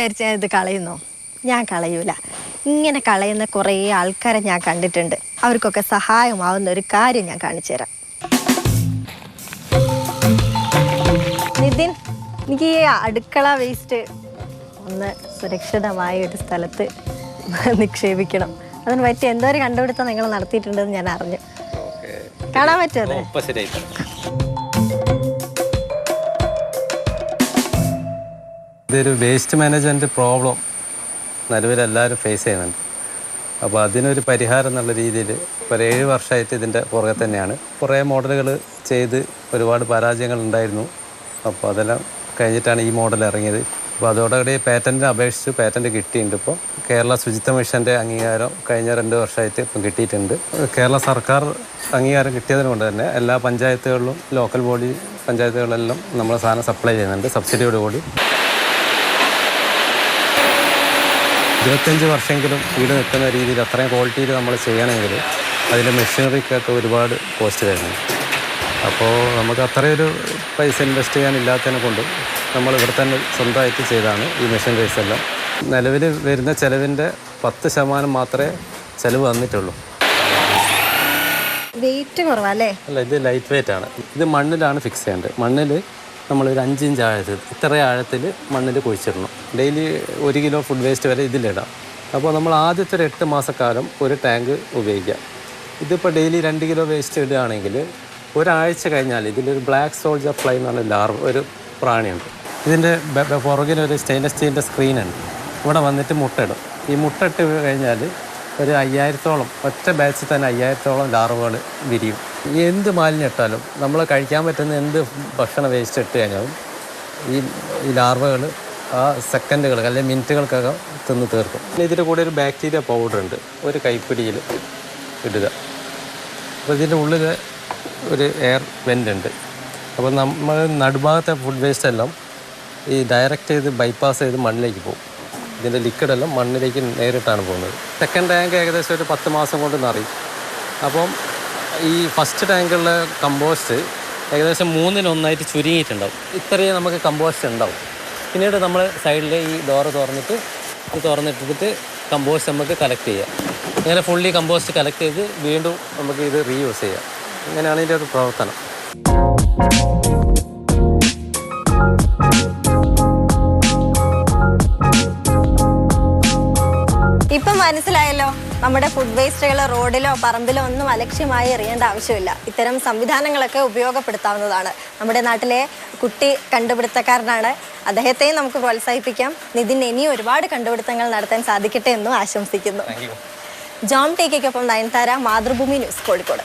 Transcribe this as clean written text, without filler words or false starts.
വിചാരിച്ച ഇത് കളയുന്നോ? ഞാൻ കളയൂല. ഇങ്ങനെ കളയുന്ന കുറേ ആൾക്കാരെ ഞാൻ കണ്ടിട്ടുണ്ട്. അവർക്കൊക്കെ സഹായമാവുന്ന ഒരു കാര്യം ഞാൻ കാണിച്ചു തരാം. നിതിൻ, എനിക്ക് ഈ അടുക്കള വേസ്റ്റ് ഒന്ന് സുരക്ഷിതമായ ഒരു സ്ഥലത്ത് നിക്ഷേപിക്കണം. അതിന് പറ്റിയ എന്തോ ഒരു കണ്ടുപിടുത്തം നിങ്ങൾ നടത്തിയിട്ടുണ്ടെന്ന് ഞാൻ അറിഞ്ഞു. കാണാൻ പറ്റുമോ? ഇതൊരു വേസ്റ്റ് മാനേജ്മെൻറ്റ് പ്രോബ്ലം നിലവിലെല്ലാവരും ഫേസ് ചെയ്യുന്നുണ്ട്. അപ്പോൾ അതിനൊരു പരിഹാരം എന്നുള്ള രീതിയിൽ ഒരു 7 വർഷമായിട്ട് ഇതിൻ്റെ പുറകെ തന്നെയാണ്. കുറേ മോഡലുകൾ ചെയ്ത് ഒരുപാട് പരാജയങ്ങൾ ഉണ്ടായിരുന്നു. അപ്പോൾ അതെല്ലാം കഴിഞ്ഞിട്ടാണ് ഈ മോഡൽ ഇറങ്ങിയത്. അപ്പോൾ അതോടുകൂടി പാറ്റൻറ്റിന് അപേക്ഷിച്ച് പാറ്റൻറ്റ് കിട്ടിയിട്ടുണ്ട്. ഇപ്പോൾ കേരള ശുചിത്വ മിഷൻ്റെ അംഗീകാരം കഴിഞ്ഞ 2 വർഷമായിട്ട് ഇപ്പം കിട്ടിയിട്ടുണ്ട്. കേരള സർക്കാർ അംഗീകാരം കിട്ടിയതിന് കൊണ്ട് തന്നെ എല്ലാ പഞ്ചായത്തുകളിലും ലോക്കൽ ബോഡി പഞ്ചായത്തുകളിലെല്ലാം നമ്മൾ സാധനം സപ്ലൈ ചെയ്യുന്നുണ്ട് സബ്സിഡിയോടുകൂടി. 25 വർഷമെങ്കിലും വീട് നിൽക്കുന്ന രീതിയിൽ അത്രയും ക്വാളിറ്റിയിൽ നമ്മൾ ചെയ്യണമെങ്കിൽ അതിൻ്റെ മെഷീനറിക്കൊക്കെ ഒരുപാട് കോസ്റ്റ് വരുന്നുണ്ട്. അപ്പോൾ നമുക്ക് അത്രയൊരു പൈസ ഇൻവെസ്റ്റ് ചെയ്യാനില്ലാത്തതിനെ കൊണ്ട് നമ്മൾ ഇവിടെ തന്നെ സ്വന്തമായിട്ട് ചെയ്താണ് ഈ മെഷീനറീസ് എല്ലാം. നിലവിൽ വരുന്ന ചിലവിൻ്റെ 10% മാത്രമേ ചിലവ് വന്നിട്ടുള്ളൂ. വെയിറ്റ് കുറവല്ലേ? അല്ല, ഇത് ലൈറ്റ് വെയിറ്റ് ആണ്. ഇത് മണ്ണിലാണ് ഫിക്സ് ചെയ്യേണ്ടത്. മണ്ണിൽ നമ്മളൊരു 5 ഇഞ്ച് ആഴത്തിൽ ഇത്ര ആഴത്തിൽ മണ്ണിൽ കുഴിച്ചിടണം. ഡെയിലി 1 കിലോ ഫുഡ് വേസ്റ്റ് വരെ ഇതിലിടാം. അപ്പോൾ നമ്മൾ ആദ്യത്തെ ഒരു 8 മാസക്കാലം ഒരു ടാങ്ക് ഉപയോഗിക്കാം. ഇതിപ്പോൾ ഡെയിലി 2 കിലോ വേസ്റ്റ് ഇടുകയാണെങ്കിൽ ഒരാഴ്ച കഴിഞ്ഞാൽ ഇതിലൊരു ബ്ലാക്ക് സോൾജർ ഫ്ലൈ എന്ന് പറഞ്ഞ ലാർവ് ഒരു പ്രാണിയുണ്ട്. ഇതിൻ്റെ പുറകിലൊരു സ്റ്റെയിൻലെസ് സ്റ്റീലിൻ്റെ സ്ക്രീനുണ്ട്. ഇവിടെ വന്നിട്ട് മുട്ടയിടും. ഈ മുട്ടയിട്ട് കഴിഞ്ഞാൽ ഒരു 5000-ഓളം ഒറ്റ ബാച്ചിൽ തന്നെ 5000-ഓളം ലാർവുകൾ വിരിയും. എന്ത് മാലിന്യം ഇട്ടാലും നമ്മൾ കഴിക്കാൻ പറ്റുന്ന എന്ത് ഭക്ഷണ വേസ്റ്റ് ഇട്ട് കഴിഞ്ഞാലും ഈ ലാർവകൾ ആ സെക്കൻഡുകൾ അല്ലെങ്കിൽ മിനിറ്റുകൾക്കകം തിന്ന് തീർക്കും. ഇതിൻ്റെ കൂടെ ഒരു ബാക്ടീരിയ പൗഡർ ഉണ്ട്, ഒരു കൈപ്പിടിയിൽ ഇടുക. അപ്പോൾ ഇതിൻ്റെ ഉള്ളിൽ ഒരു എയർ വെൻ്റ് ഉണ്ട്. അപ്പോൾ നമ്മൾ നടുഭാഗത്തെ ഫുഡ് വേസ്റ്റ് എല്ലാം ഈ ഡയറക്റ്റ് ചെയ്ത് ബൈപ്പാസ് ചെയ്ത് മണ്ണിലേക്ക് പോകും. ഇതിൻ്റെ ലിക്വിഡെല്ലാം മണ്ണിലേക്ക് നേരിട്ടാണ് പോകുന്നത്. സെക്കൻഡ് ടാങ്ക് ഏകദേശം ഒരു 10 മാസം കൊണ്ട് നിറയും. അപ്പം ഈ ഫസ്റ്റ് ടാങ്കുള്ള കമ്പോസ്റ്റ് ഏകദേശം 3-1 ചുരുങ്ങിയിട്ടുണ്ടാവും. ഇത്രയും നമുക്ക് കമ്പോസ്റ്റ് ഉണ്ടാവും. പിന്നീട് നമ്മൾ സൈഡിൽ ഈ ഡോറ് തുറന്നിട്ടിട്ട് കമ്പോസ്റ്റ് നമുക്ക് കളക്ട് ചെയ്യാം. ഇങ്ങനെ ഫുള്ളി കമ്പോസ്റ്റ് കളക്ട് ചെയ്ത് വീണ്ടും നമുക്ക് ഇത് റീയൂസ് ചെയ്യാം. ഇങ്ങനെയാണ് ഇതിൻ്റെ ഒരു പ്രവർത്തനം. ഇപ്പം മനസ്സിലായല്ലോ, നമ്മുടെ ഫുഡ് വേസ്റ്റുകൾ റോഡിലോ പറമ്പിലോ ഒന്നും അലക്ഷ്യമായി എറിയേണ്ട ആവശ്യമില്ല. ഇത്തരം സംവിധാനങ്ങളൊക്കെ ഉപയോഗപ്പെടുത്താവുന്നതാണ്. നമ്മുടെ നാട്ടിലെ കുട്ടി കണ്ടുപിടുത്തക്കാരനാണ്. അദ്ദേഹത്തെയും നമുക്ക് പ്രോത്സാഹിപ്പിക്കാം. നിതിൻ ഇനിയും ഒരുപാട് കണ്ടുപിടുത്തങ്ങൾ നടത്താൻ സാധിക്കട്ടെ എന്നും ആശംസിക്കുന്നു. ജോം ടേക്കൊപ്പം നയൻതാര, മാതൃഭൂമി ന്യൂസ്, കോഴിക്കോട്.